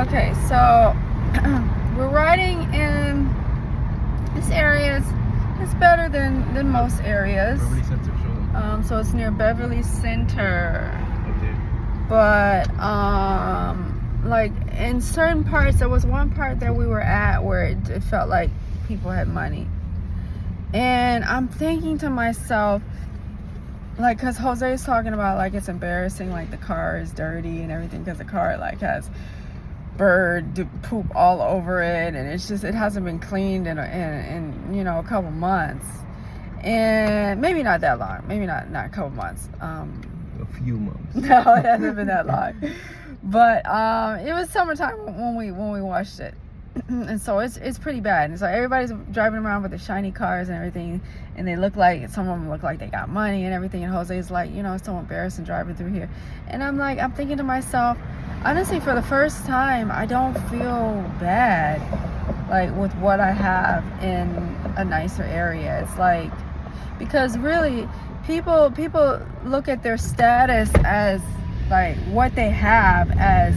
Okay, so we're riding in this area. It's better than most areas. Beverly Center, show them. So it's near Beverly Center. Okay. But like in certain parts, there was one part that we were at where it felt like people had money, and I'm thinking to myself, like, because Jose is talking about like it's embarrassing, like the car is dirty and everything because the car like has bird poop all over it, and it hasn't been cleaned in a couple months, and maybe not that long, maybe not a couple months. A few months. No, it hasn't been that long. But it was summertime when we watched it, and so it's pretty bad. And so everybody's driving around with the shiny cars and everything, and some of them look like they got money and everything. And Jose's like, it's so embarrassing driving through here. And I'm thinking to myself, honestly, for the first time, I don't feel bad, like with what I have in a nicer area. It's like, because really, people look at their status as like what they have as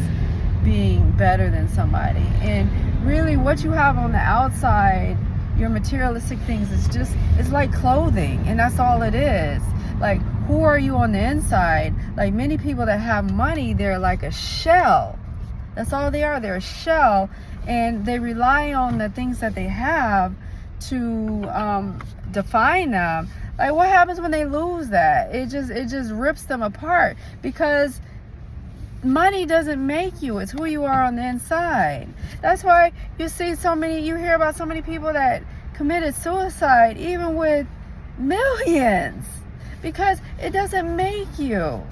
being better than somebody, and really what you have on the outside, your materialistic things, it's like clothing, and that's all it is. Like, who are you on the inside? Like, many people that have money, they're like a shell. That's all they are. They're a shell, and they rely on the things that they have to define them. Like, what happens when they lose that? It just rips them apart, because money doesn't make you. It's who you are on the inside. That's why you hear about so many people that committed suicide, even with millions, because it doesn't make you.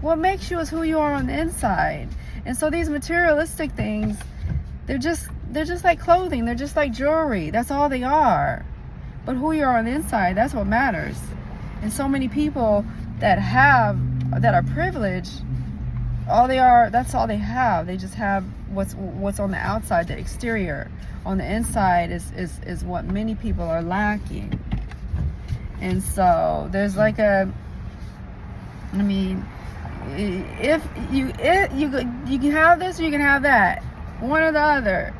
What makes you is who you are on the inside. And so these materialistic things, they're just like clothing. They're just like jewelry. That's all they are. But who you are on the inside, that's what matters. And so many people that are privileged, that's all they have. They just have what's on the outside, the exterior. On the inside is what many people are lacking. And so there's like if you can have this or you can have that, one or the other.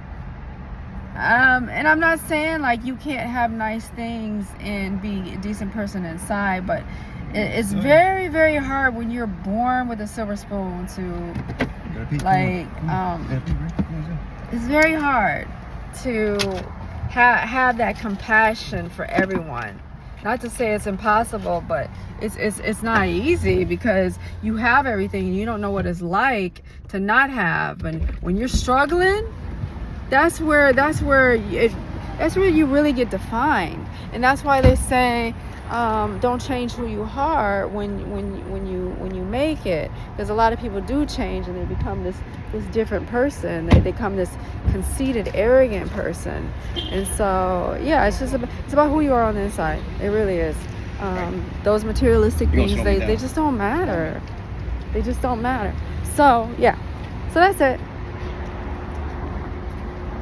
And I'm not saying like you can't have nice things and be a decent person inside, but it's very, very hard when you're born with a silver spoon to like it's very hard to have that compassion for everyone. Not to say it's impossible, but it's not easy, because you have everything and you don't know what it's like to not have. And when you're struggling, that's where you really get defined. And that's why they say don't change who you are when you make it, because a lot of people do change and they become this different person. They become this conceited, arrogant person. And so yeah, it's about who you are on the inside. It really is. Those materialistic things, they just don't matter. They just don't matter. So yeah, so that's it.